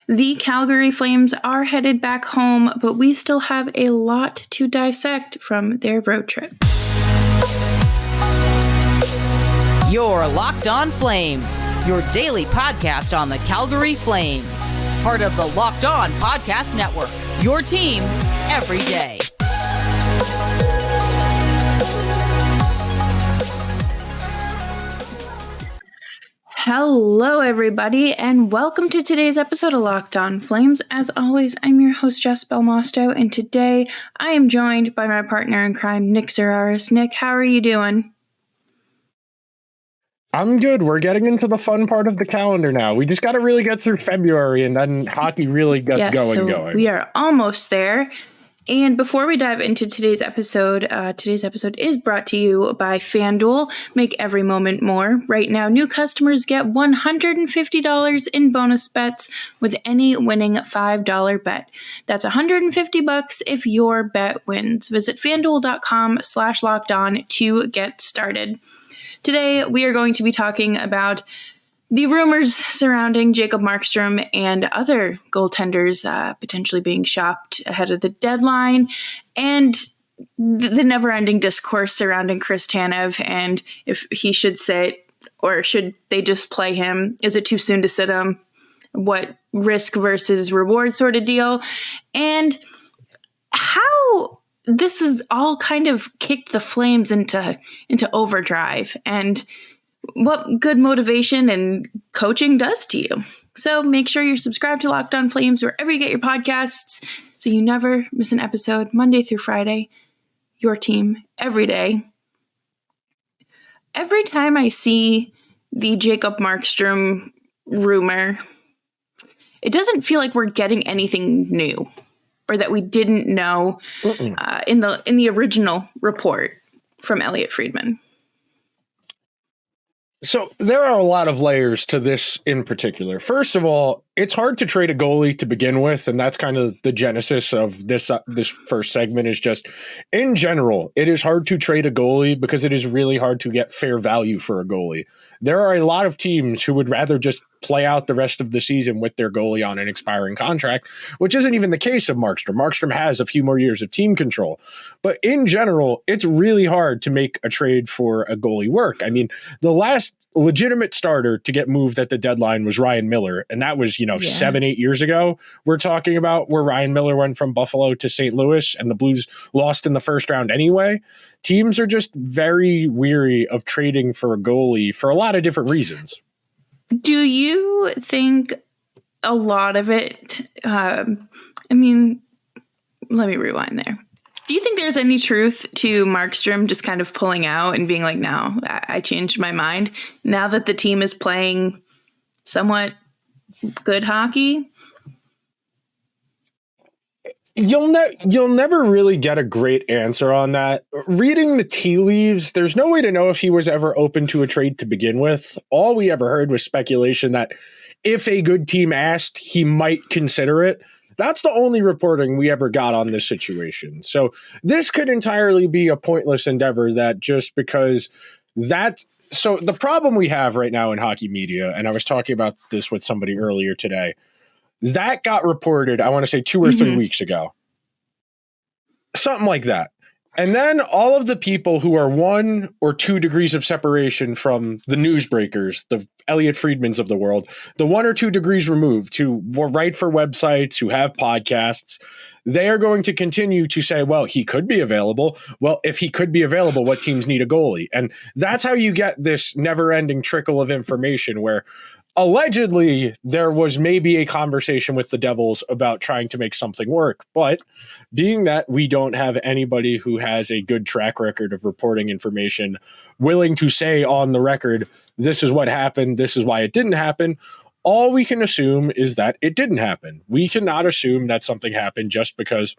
The Calgary Flames are headed back home, but we still have a lot to dissect from their road trip. You're Locked On Flames, your daily podcast on the Calgary Flames. Part of the Locked On Podcast Network, your team every day. Hello, everybody, and welcome to today's episode of Locked On Flames. As always, I'm your host, Jess Belmosto, and today I am joined by my partner in crime, Nick Zeraris. Nick, how are you doing? I'm good. We're getting into the fun part of the calendar now. We just got to really get through February, and then hockey really gets going. We are almost there. And before we dive into today's episode is brought to you by FanDuel. Make every moment more. Right now, new customers get $150 in bonus bets with any winning $5 bet. That's $150 if your bet wins. Visit FanDuel.com/lockedon to get started. Today, we are going to be talking about the rumors surrounding Jacob Markstrom and other goaltenders potentially being shopped ahead of the deadline, and the never-ending discourse surrounding Chris Tanev and if he should sit or should they just play him. Is it too soon to sit him? What risk versus reward sort of deal? And how this has all kind of kicked the Flames into overdrive, and what good motivation and coaching does to you. So make sure you're subscribed to Locked On Flames wherever you get your podcasts so you never miss an episode, Monday through Friday. Your team every day. Every time I see the Jacob Markstrom rumor, it doesn't feel like we're getting anything new or that we didn't know in the original report from Elliotte Friedman. So there are a lot of layers to this in particular. First of all, it's hard to trade a goalie to begin with, and that's kind of the genesis of this first segment. Is just, in general, it is hard to trade a goalie because it is really hard to get fair value for a goalie. There are a lot of teams who would rather just play out the rest of the season with their goalie on an expiring contract, which isn't even the case of Markstrom. Markstrom has a few more years of team control. But in general, it's really hard to make a trade for a goalie work. I mean, the last legitimate starter to get moved at the deadline was Ryan Miller, and that was 7-8 years ago. We're talking about where Ryan Miller went from Buffalo to St. Louis and the Blues lost in the first round anyway. Teams are just very weary of trading for a goalie for a lot of different reasons. Do you think a lot of it, let me rewind there. Do you think there's any truth to Markstrom just kind of pulling out and being like, no, I changed my mind now that the team is playing somewhat good hockey? You'll never really get a great answer on that. Reading the tea leaves, there's no way to know if he was ever open to a trade to begin with. All we ever heard was speculation that if a good team asked, he might consider it. That's the only reporting we ever got on this situation. So this could entirely be a pointless endeavor that just because that. So the problem we have right now in hockey media, and I was talking about this with somebody earlier today, that got reported, I want to say 2 or 3 weeks ago. Something like that. And then all of the people who are 1 or 2 degrees of separation from the newsbreakers, the Elliotte Friedmans of the world, the 1 or 2 degrees removed, who write for websites, who have podcasts, they are going to continue to say, well, he could be available. Well, if he could be available, what teams need a goalie? And that's how you get this never-ending trickle of information where allegedly there was maybe a conversation with the Devils about trying to make something work. But being that we don't have anybody who has a good track record of reporting information willing to say on the record, this is what happened, this is why it didn't happen, all we can assume is that it didn't happen. We cannot assume that something happened just because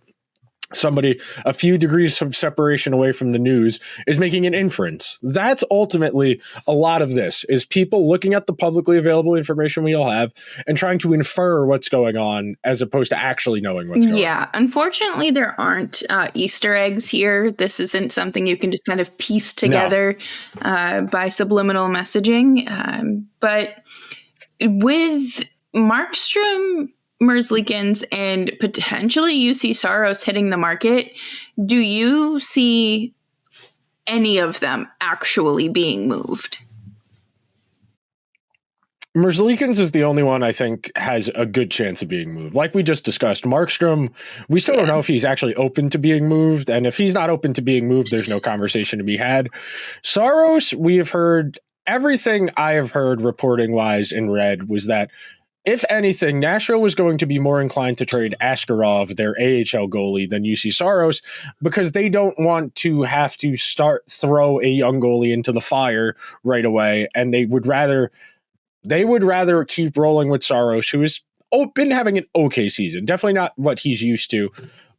somebody a few degrees of separation away from the news is making an inference. That's ultimately a lot of this, is people looking at the publicly available information we all have and trying to infer what's going on as opposed to actually knowing what's going on. Yeah, unfortunately, there aren't Easter eggs here. This isn't something you can just kind of piece together by subliminal messaging. But with Markstrom Merzlikins and potentially UC Saros hitting the market, do you see any of them actually being moved? Merzlikins is the only one I think has a good chance of being moved. Like we just discussed, Markstrom, we still don't know if he's actually open to being moved. And if he's not open to being moved, there's no conversation to be had. Saros, we have heard everything I have heard reporting wise and read was that if anything, Nashville was going to be more inclined to trade Askarov, their AHL goalie, than UC Saros because they don't want to have to throw a young goalie into the fire right away. And they would rather keep rolling with Saros, who has been having an okay season. Definitely not what he's used to.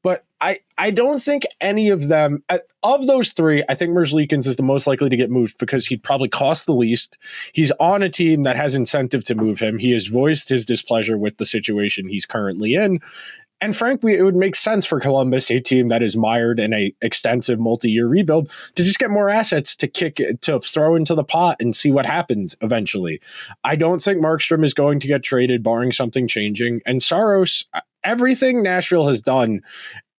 But I don't think any of them, of those three, I think Merzlikins is the most likely to get moved because he'd probably cost the least. He's on a team that has incentive to move him. He has voiced his displeasure with the situation he's currently in. And frankly, it would make sense for Columbus, a team that is mired in a extensive multi-year rebuild, to just get more assets to throw into the pot and see what happens eventually. I don't think Markstrom is going to get traded, barring something changing. And Saros, everything Nashville has done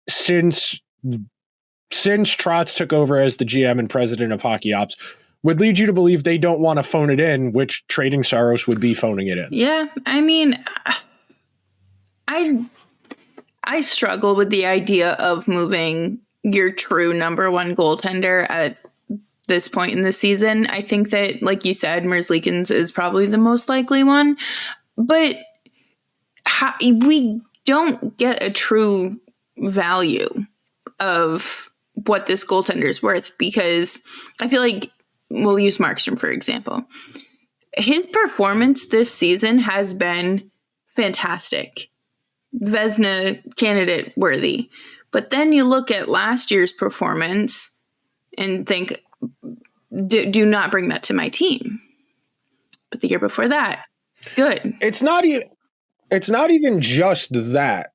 since Trotz took over as the GM and president of Hockey Ops would lead you to believe they don't want to phone it in, which trading Saros would be phoning it in. Yeah, I mean, I struggle with the idea of moving your true number one goaltender at this point in the season. I think that, like you said, Merzlikins is probably the most likely one, but we don't get a true value of what this goaltender is worth because I feel like we'll use Markstrom, for example. His performance this season has been fantastic. Vezina candidate worthy. But then you look at last year's performance and think, do not bring that to my team. But the year before that, good. It's not even just that.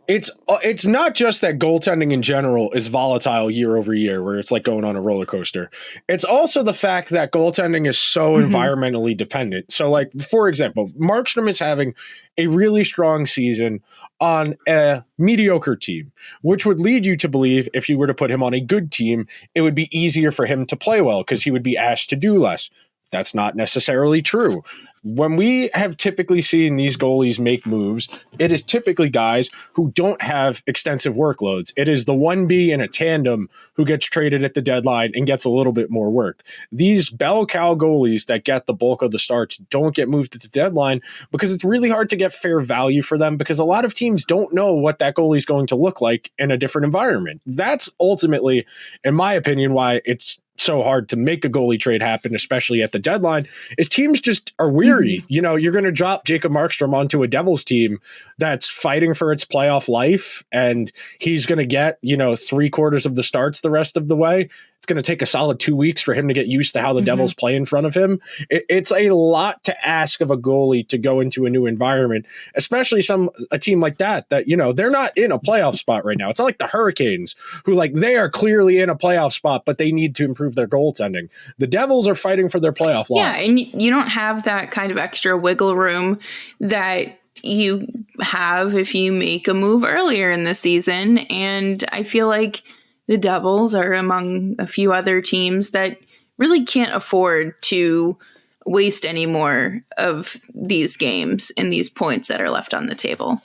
It's not just that goaltending in general is volatile year over year, where it's like going on a roller coaster. It's also the fact that goaltending is so environmentally dependent. So, like, for example, Markstrom is having a really strong season on a mediocre team, which would lead you to believe if you were to put him on a good team, it would be easier for him to play well because he would be asked to do less. That's not necessarily true. When we have typically seen these goalies make moves, it is typically guys who don't have extensive workloads. It is the 1B in a tandem who gets traded at the deadline and gets a little bit more work. These bell cow goalies that get the bulk of the starts don't get moved at the deadline because it's really hard to get fair value for them because a lot of teams don't know what that goalie is going to look like in a different environment. That's ultimately, in my opinion, why it's so hard to make a goalie trade happen, especially at the deadline, is teams just are weary. You know, you're going to drop Jacob Markstrom onto a Devils team that's fighting for its playoff life, and he's going to get, 3/4 of the starts the rest of the way. It's going to take a solid 2 weeks for him to get used to how the Devils play in front of him. It's a lot to ask of a goalie to go into a new environment, especially a team like that, they're not in a playoff spot right now. It's not like the Hurricanes, who they are clearly in a playoff spot, but they need to improve their goaltending. The Devils are fighting for their playoff lives. Yeah, and you don't have that kind of extra wiggle room that you have if you make a move earlier in the season. And I feel like the Devils are among a few other teams that really can't afford to waste any more of these games and these points that are left on the table.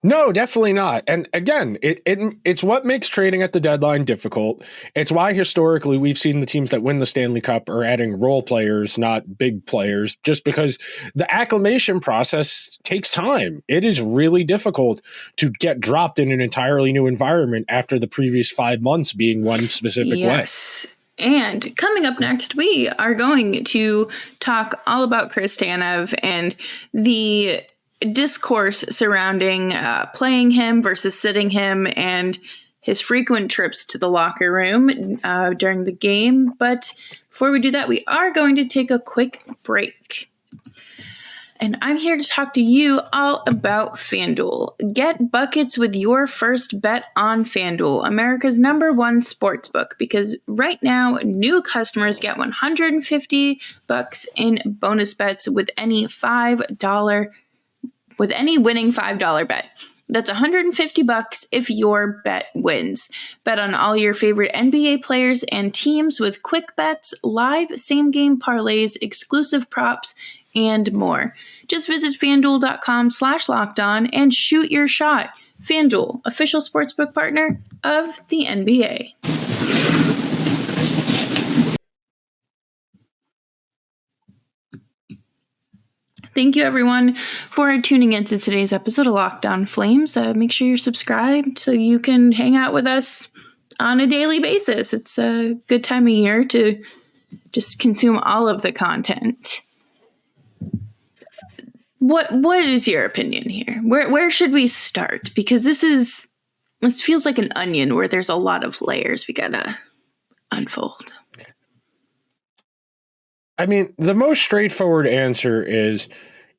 No, definitely not. And again, it's what makes trading at the deadline difficult. It's why historically we've seen the teams that win the Stanley Cup are adding role players, not big players, just because the acclimation process takes time. It is really difficult to get dropped in an entirely new environment after the previous 5 months being one specific way. Yes. And coming up next, we are going to talk all about Chris Tanev and the discourse surrounding playing him versus sitting him and his frequent trips to the locker room during the game. But before we do that, we are going to take a quick break. And I'm here to talk to you all about FanDuel. Get buckets with your first bet on FanDuel, America's #1 sportsbook, because right now new customers get $150 in bonus bets with any $5 with any winning $5 bet. That's $150 if your bet wins. Bet on all your favorite NBA players and teams with quick bets, live same-game parlays, exclusive props, and more. Just visit FanDuel.com/lockedon and shoot your shot. FanDuel, official sportsbook partner of the NBA. Thank you, everyone, for tuning into today's episode of Locked On Flames. Make sure you're subscribed so you can hang out with us on a daily basis. It's a good time of year to just consume all of the content. What is your opinion here? Where should we start? Because this feels like an onion where there's a lot of layers we gotta unfold. I mean, the most straightforward answer is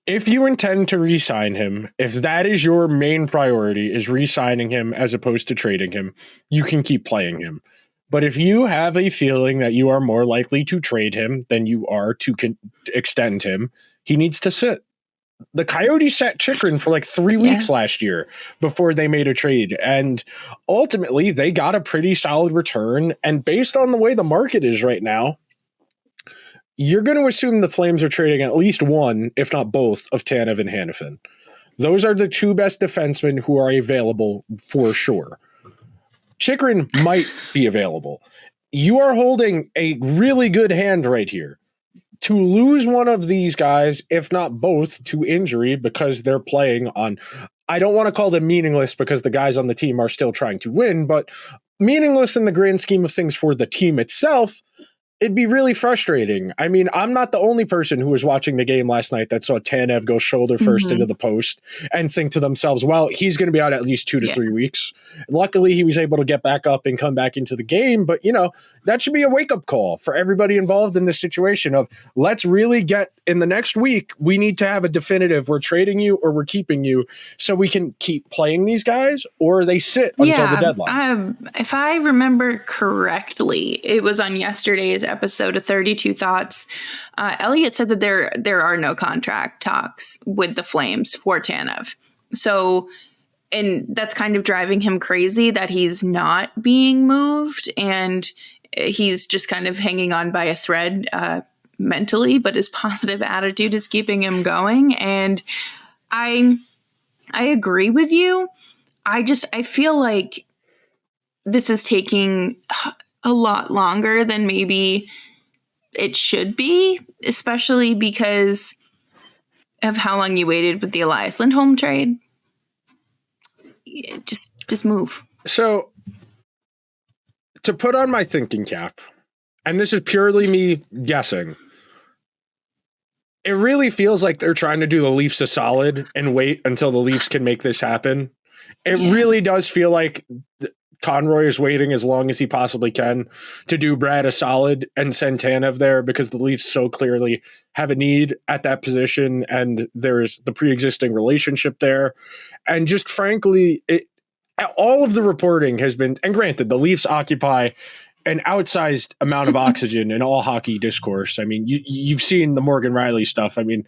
if you intend to re-sign him, if that is your main priority, is re-signing him as opposed to trading him, you can keep playing him. But if you have a feeling that you are more likely to trade him than you are to extend him, he needs to sit. The Coyotes sat Chychrun for like 3 weeks last year before they made a trade. And ultimately, they got a pretty solid return. And based on the way the market is right now, you're going to assume the Flames are trading at least one, if not both, of Tanev and Hanifin. Those are the two best defensemen who are available for sure. Chychrun might be available. You are holding a really good hand right here. To lose one of these guys, if not both, to injury because they're playing on, I don't want to call them meaningless because the guys on the team are still trying to win, but meaningless in the grand scheme of things for the team itself, it'd be really frustrating. I mean, I'm not the only person who was watching the game last night that saw Tanev go shoulder first into the post and think to themselves, well, he's going to be out at least 2 to 3 weeks. Luckily, he was able to get back up and come back into the game. But, you know, that should be a wake-up call for everybody involved in this situation of let's really get in the next week. We need to have a definitive. We're trading you or we're keeping you so we can keep playing these guys or they sit until the deadline. If I remember correctly, it was on yesterday's episode of 32 Thoughts. Elliot said that there are no contract talks with the Flames for Tanev. So, and that's kind of driving him crazy that he's not being moved and he's just kind of hanging on by a thread mentally, but his positive attitude is keeping him going. And I agree with you. I feel like this is taking a lot longer than maybe it should be, especially because of how long you waited with the Elias Lindholm trade. Just move. So to put on my thinking cap, and this is purely me guessing, it really feels like they're trying to do the Leafs a solid and wait until the Leafs can make this happen. It really does feel like Conroy is waiting as long as he possibly can to do Brad a solid and send Tanev there because the Leafs so clearly have a need at that position and there's the pre-existing relationship there. And just frankly, all of the reporting has been, and granted, the Leafs occupy an outsized amount of oxygen in all hockey discourse. I mean, you've seen the Morgan Riley stuff. I mean,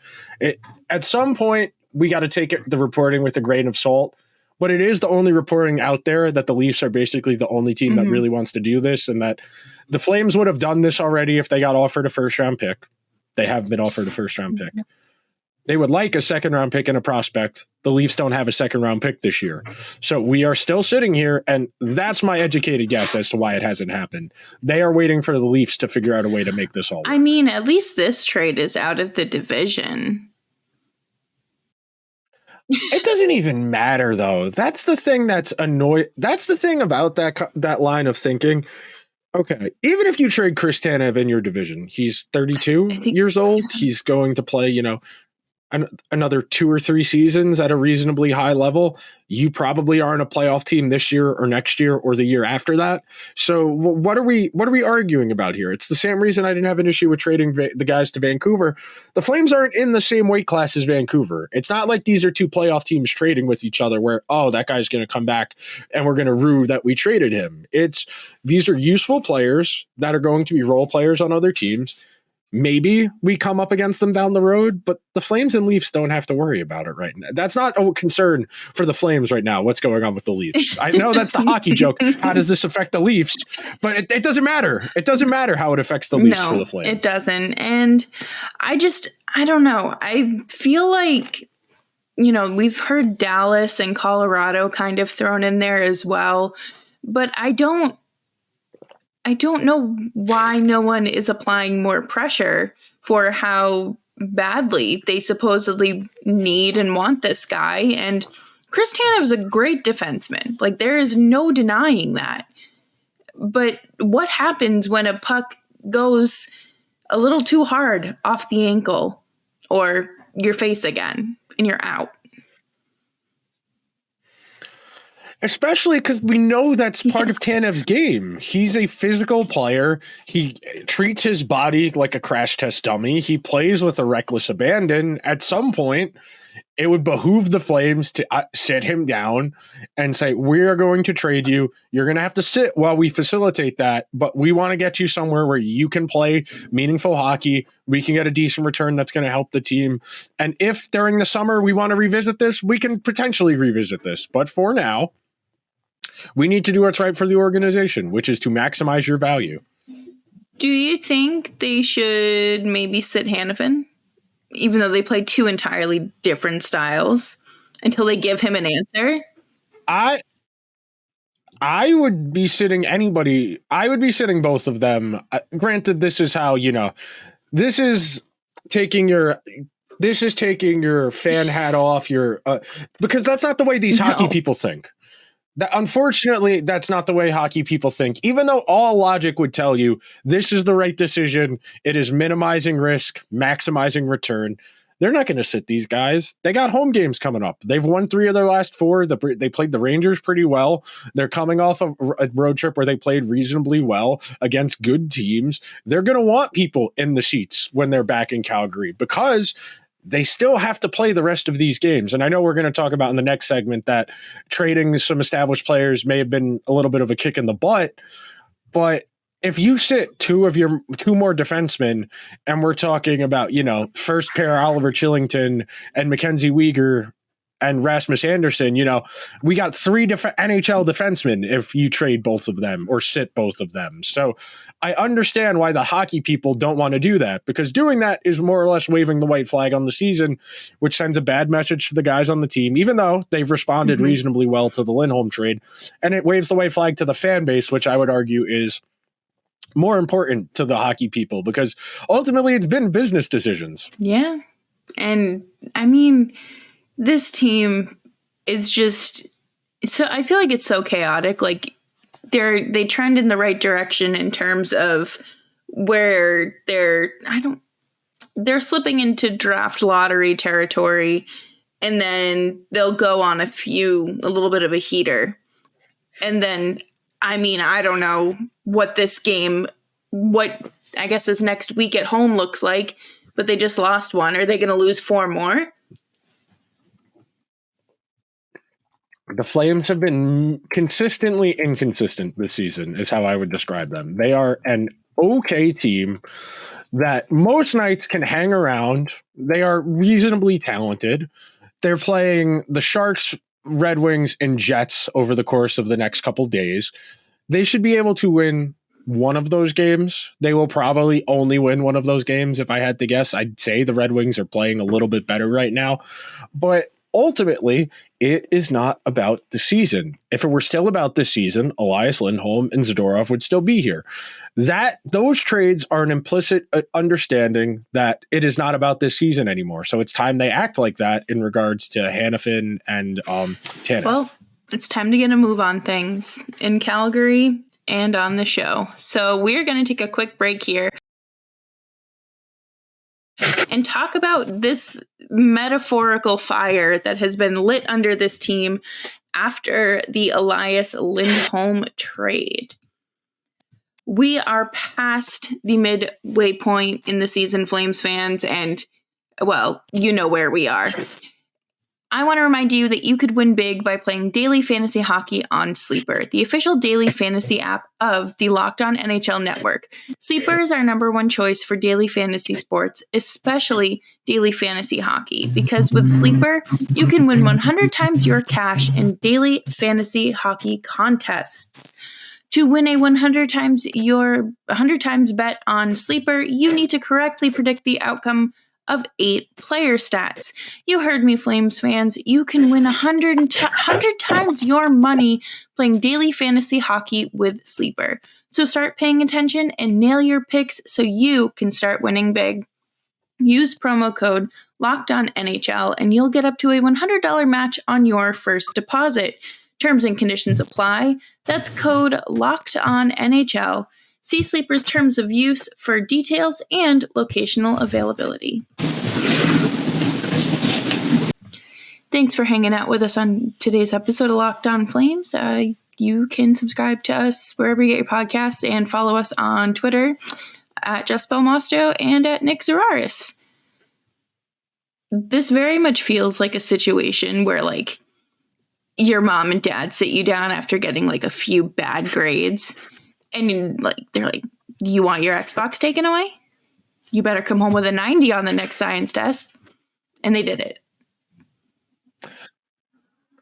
at some point, we got to take the reporting with a grain of salt. But it is the only reporting out there that the Leafs are basically the only team that really wants to do this and that the Flames would have done this already if they got offered a first-round pick. They have been offered a first-round pick. They would like a second-round pick and a prospect. The Leafs don't have a second-round pick this year. So we are still sitting here, and that's my educated guess as to why it hasn't happened. They are waiting for the Leafs to figure out a way to make this all work. I mean, at least this trade is out of the division. It doesn't even matter, though. That's the thing that's annoying. That's the thing about that line of thinking. Okay, even if you trade Chris Tanev in your division, he's 32 years old. He's going to play, another 2 or 3 seasons at a reasonably high level. You probably aren't a playoff team this year or next year or the year after that. So what are we arguing about here? It's the same reason I didn't have an issue with trading the guys to Vancouver. The Flames aren't in the same weight class as Vancouver. It's not like these are two playoff teams trading with each other where, oh, that guy's going to come back and we're going to rue that we traded him. These are useful players that are going to be role players on other teams. maybe we come up against them down the road, but the Flames and Leafs don't have to worry about it right now. That's not a concern for the Flames right now, what's going on with the Leafs. I know that's the hockey joke. How does this affect the Leafs? But it doesn't matter. It doesn't matter how it affects the Leafs for the Flames. It doesn't. And I don't know. I feel like, we've heard Dallas and Colorado kind of thrown in there as well, but I don't know why no one is applying more pressure for how badly they supposedly need and want this guy. And Chris Tanev is a great defenseman. Like, there is no denying that. But what happens when a puck goes a little too hard off the ankle or your face again and you're out? Especially because we know that's part of Tanev's game. He's a physical player. He treats his body like a crash test dummy. He plays with a reckless abandon. At some point, it would behoove the Flames to sit him down and say, we are going to trade you. You're going to have to sit while we facilitate that, but we want to get you somewhere where you can play meaningful hockey. We can get a decent return that's going to help the team. And if during the summer we want to revisit this, we can potentially revisit this. But for now, we need to do what's right for the organization, which is to maximize your value. Do you think they should maybe sit Hanifin, even though they play two entirely different styles, until they give him an answer? I would be sitting anybody. I would be sitting both of them. Granted, this is how, this is taking your fan hat off because that's not the way these hockey people think. Unfortunately, that's not the way hockey people think. Even though all logic would tell you this is the right decision, it is minimizing risk, maximizing return. They're not going to sit these guys. They got home games coming up. They've won 3 of their last 4. They played the Rangers pretty well. They're coming off a road trip where they played reasonably well against good teams. They're going to want people in the seats when they're back in Calgary because they still have to play the rest of these games. And I know we're going to talk about in the next segment that trading some established players may have been a little bit of a kick in the butt, but if you sit 2 more defensemen and we're talking about, first pair Oliver Chillington and Mackenzie Weegar and Rasmus Anderson, we got 3 NHL defensemen if you trade both of them or sit both of them. So I understand why the hockey people don't want to do that, because doing that is more or less waving the white flag on the season, which sends a bad message to the guys on the team, even though they've responded reasonably well to the Lindholm trade. And it waves the white flag to the fan base, which I would argue is more important to the hockey people, because ultimately it's been business decisions. Yeah. And I mean, this team is just so, I feel like it's so chaotic. Like they trend in the right direction in terms of where they're slipping into draft lottery territory, and then they'll go on a little bit of a heater. And then, I mean, I don't know what this next week at home looks like, but they just lost one. Are they going to lose 4 more? The Flames have been consistently inconsistent this season, is how I would describe them. They are an okay team that most nights can hang around. They are reasonably talented. They're playing the Sharks, Red Wings, and Jets over the course of the next couple days. They should be able to win one of those games. They will probably only win one of those games. If I had to guess, I'd say the Red Wings are playing a little bit better right now. But ultimately, it is not about the season. If it were still about this season, Elias Lindholm and Zadorov would still be here. Those trades are an implicit understanding that it is not about this season anymore. So it's time they act like that in regards to Hanifin and Tanev. Well, it's time to get a move on things in Calgary and on the show. So we're going to take a quick break here and talk about this metaphorical fire that has been lit under this team after the Elias Lindholm trade. We are past the midway point in the season, Flames fans, and, well, you know where we are. I want to remind you that you could win big by playing daily fantasy hockey on Sleeper, the official daily fantasy app of the Locked On NHL Network. Sleeper is our number one choice for daily fantasy sports, especially daily fantasy hockey, because with Sleeper, you can win 100 times your cash in daily fantasy hockey contests. To win a 100 times bet on Sleeper, you need to correctly predict the outcome of 8 player stats. You heard me, Flames fans. You can win 100 times your money playing daily fantasy hockey with Sleeper. So start paying attention and nail your picks so you can start winning big. Use promo code LOCKEDONNHL and you'll get up to a $100 match on your first deposit. Terms and conditions apply. That's code LOCKEDONNHL. See Sleeper's terms of use for details and locational availability. Thanks for hanging out with us on today's episode of Locked On Flames. You can subscribe to us wherever you get your podcasts and follow us on Twitter at Just Belmosto and at Nick Zararis. This very much feels like a situation where, like, your mom and dad sit you down after getting, like, a few bad grades. And they're like, you want your Xbox taken away? You better come home with a 90 on the next science test. And they did it.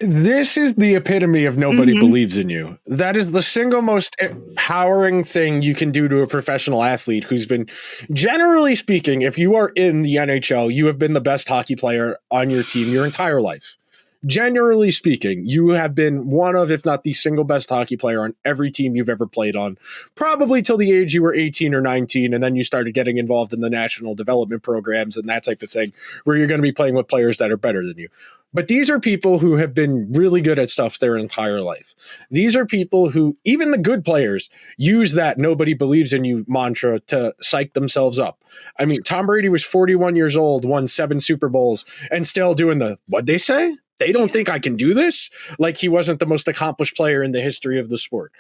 This is the epitome of nobody believes in you. That is the single most empowering thing you can do to a professional athlete who's been, generally speaking, if you are in the NHL, you have been the best hockey player on your team your entire life. Generally speaking, you have been one of, if not the single best hockey player on every team you've ever played on, probably till the age you were 18 or 19, and then you started getting involved in the national development programs and that type of thing, where you're going to be playing with players that are better than you. But these are people who have been really good at stuff their entire life. These are people who, even the good players, use that nobody believes in you mantra to psych themselves up. I mean, Tom Brady was 41 years old, won 7 Super Bowls, and still doing the, what'd they say? They don't think I can do this? Like he wasn't the most accomplished player in the history of the sport.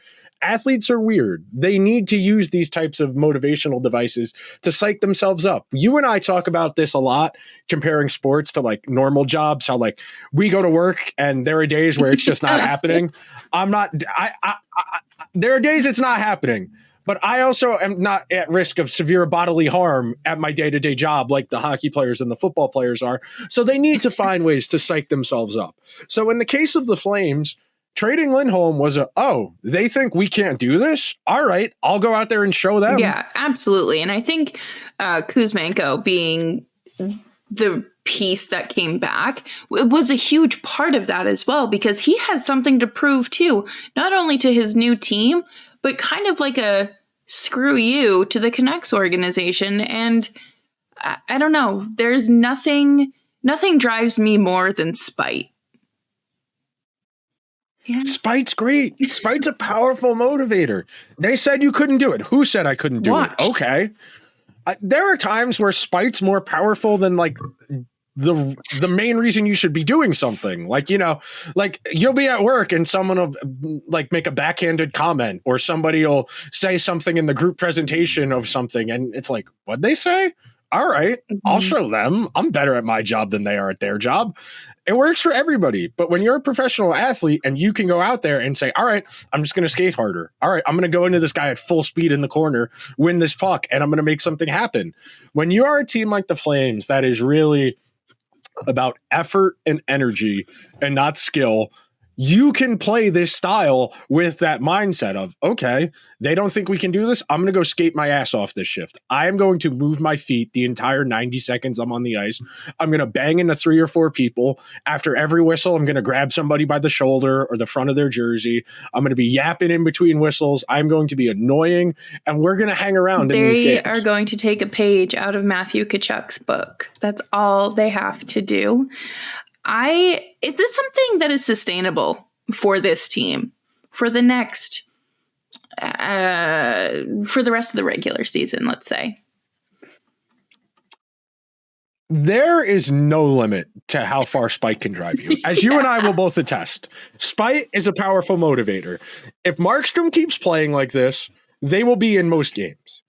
Athletes are weird. They need to use these types of motivational devices to psych themselves up. You and I talk about this a lot, comparing sports to like normal jobs, how like we go to work and there are days where it's just not happening. There are days it's not happening. But I also am not at risk of severe bodily harm at my day-to-day job like the hockey players and the football players are. So they need to find ways to psych themselves up. So in the case of the Flames, trading Lindholm was they think we can't do this? All right, I'll go out there and show them. Yeah, absolutely. And I think Kuzmenko being the piece that came back was a huge part of that as well, because he has something to prove too, not only to his new team, but kind of like a screw you to the Canucks organization. And I don't know, there's nothing drives me more than spite. Yeah. Spite's great. Spite's a powerful motivator. They said you couldn't do it. Who said I couldn't do it? Okay. There are times where spite's more powerful than like the main reason you should be doing something. Like, you know, like you'll be at work and someone will like make a backhanded comment, or somebody will say something in the group presentation of something. And it's like, what'd they say? All right, I'll show them. I'm better at my job than they are at their job. It works for everybody. But when you're a professional athlete and you can go out there and say, all right, I'm just going to skate harder. All right, I'm going to go into this guy at full speed in the corner, win this puck, and I'm going to make something happen. When you are a team like the Flames, that is really about effort and energy and not skill, you can play this style with that mindset of, okay, they don't think we can do this. I'm going to go skate my ass off this shift. I am going to move my feet the entire 90 seconds I'm on the ice. I'm going to bang into 3 or 4 people. After every whistle, I'm going to grab somebody by the shoulder or the front of their jersey. I'm going to be yapping in between whistles. I'm going to be annoying, and we're going to hang around in these games. They are going to take a page out of Matthew Tkachuk's book. That's all they have to do. Is this something that is sustainable for this team for the next, for the rest of the regular season, let's say? There is no limit to how far spite can drive you. As you and I will both attest, spite is a powerful motivator. If Markstrom keeps playing like this, they will be in most games.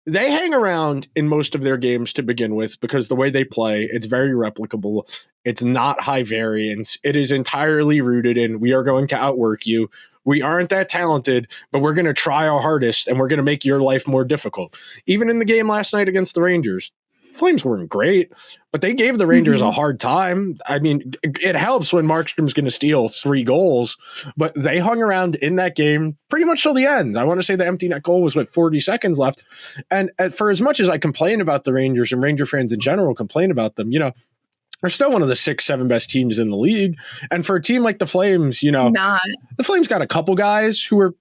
they hang around in most of their games to begin with because the way they play, it's very replicable. It's not high variance. It is entirely rooted in we are going to outwork you. We aren't that talented, but we're going to try our hardest and we're going to make your life more difficult. Even in the game last night against the Rangers, Flames weren't great, but they gave the Rangers a hard time. I mean, it helps when Markstrom's going to steal 3 goals, but they hung around in that game pretty much till the end. I want to say the empty net goal was 40 seconds left. And for as much as I complain about the Rangers and Ranger fans in general complain about them, they're still one of the 6-7 best teams in the league. And for a team like the Flames, the Flames got a couple guys who are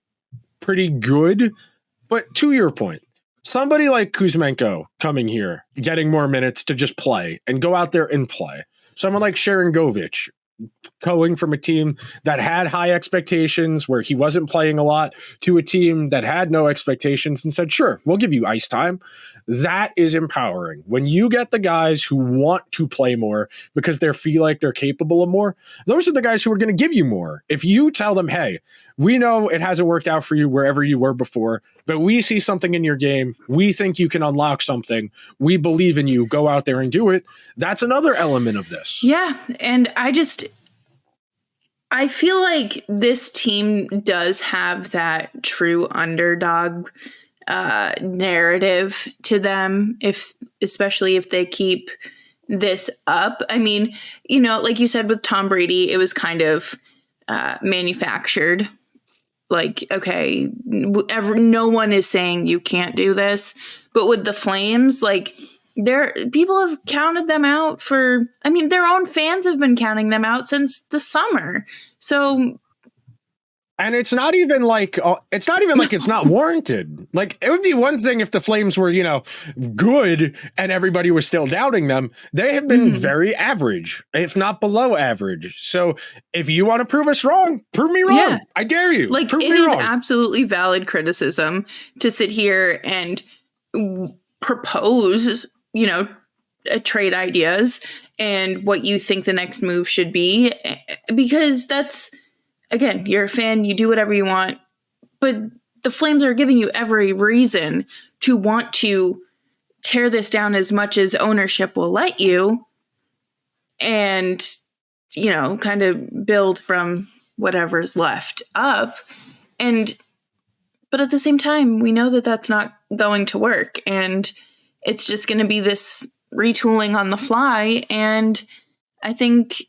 pretty good, but to your point, somebody like Kuzmenko coming here, getting more minutes to just play and go out there and play. Someone like Sharangovich going from a team that had high expectations where he wasn't playing a lot to a team that had no expectations and said, sure, we'll give you ice time. That is empowering. When you get the guys who want to play more because they feel like they're capable of more, those are the guys who are going to give you more. If you tell them, hey, we know it hasn't worked out for you wherever you were before, but we see something in your game. We think you can unlock something. We believe in you. Go out there and do it. That's another element of this. Yeah. And I feel like this team does have that true underdog narrative to them, especially if they keep this up. I mean, like you said with Tom Brady, it was kind of manufactured. Like, okay, no one is saying you can't do this, but with the Flames, like, people have counted them out their own fans have been counting them out since the summer. So, and it's not even like it's not warranted. Like, it would be one thing if the Flames were, good and everybody was still doubting them. They have been very average, if not below average. So if you want to prove us wrong, prove me wrong. Yeah. I dare you. Like, prove it is absolutely valid criticism to sit here and propose, trade ideas and what you think the next move should be, because that's, again, you're a fan, you do whatever you want, but the Flames are giving you every reason to want to tear this down as much as ownership will let you and, kind of build from whatever's left up. But at the same time, we know that that's not going to work, and it's just going to be this retooling on the fly. And I think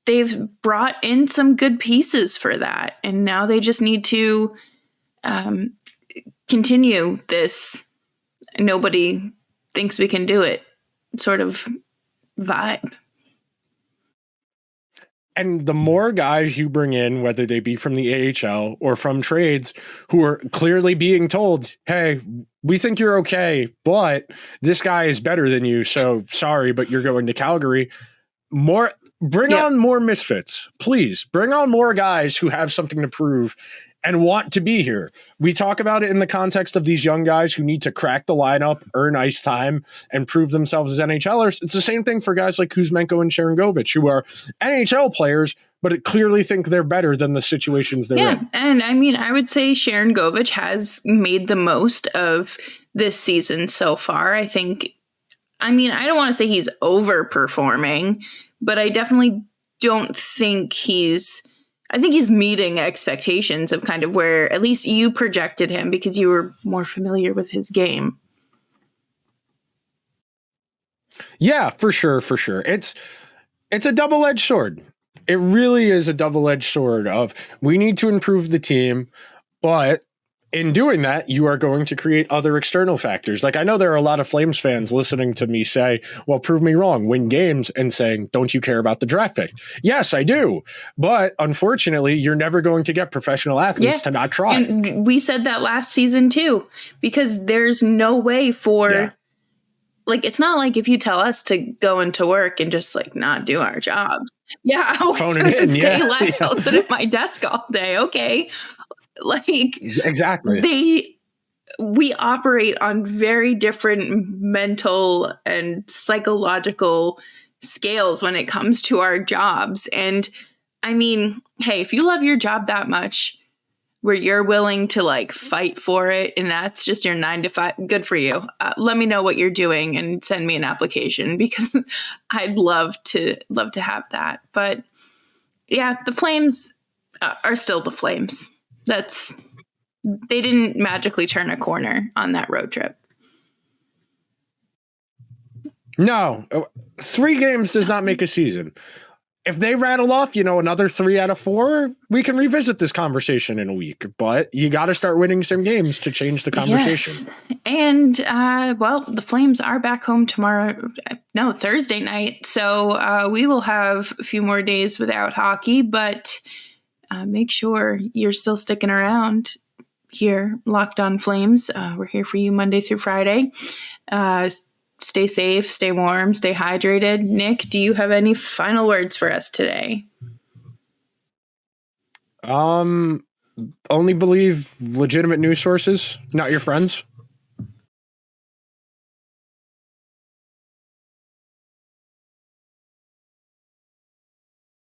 they've brought in some good pieces for that. And now they just need to continue this nobody thinks we can do it sort of vibe. And the more guys you bring in, whether they be from the AHL or from trades, who are clearly being told, hey, we think you're okay, but this guy is better than you, so sorry, but you're going to Calgary. Bring on more misfits. Please, bring on more guys who have something to prove and want to be here. We talk about it in the context of these young guys who need to crack the lineup, earn ice time, and prove themselves as NHLers. It's the same thing for guys like Kuzmenko and Sharangovich, who are NHL players, but clearly think they're better than the situations they're in. And I would say Sharangovich has made the most of this season so far. I don't want to say he's overperforming, but I definitely don't think he's meeting expectations of kind of where at least you projected him because you were more familiar with his game. Yeah, for sure. It's a double-edged sword. It really is a double-edged sword of we need to improve the team, but in doing that, you are going to create other external factors. Like, I know there are a lot of Flames fans listening to me say, well, prove me wrong, win games, and saying, don't you care about the draft pick? Yes, I do. But unfortunately, you're never going to get professional athletes to not try. And we said that last season too, because there's no way for, like, it's not like if you tell us to go into work and just like not do our jobs. Yeah, I'll stay less. I'll sit at my desk all day. Okay. Like, exactly. We operate on very different mental and psychological scales when it comes to our jobs. And I mean, hey, if you love your job that much, where you're willing to like fight for it, and that's just your 9 to 5, good for you. Let me know what you're doing and send me an application, because I'd love to have that. But yeah, the Flames are still the Flames. They didn't magically turn a corner on that road trip. No, 3 games does not make a season. If they rattle off, another 3 out of 4, we can revisit this conversation in a week. But you got to start winning some games to change the conversation. Yes. And, the Flames are back home Thursday night. So we will have a few more days without hockey, but make sure you're still sticking around here, Locked On Flames. We're here for you Monday through Friday. Stay safe, stay warm, stay hydrated. Nick, do you have any final words for us today? Only believe legitimate news sources, not your friends.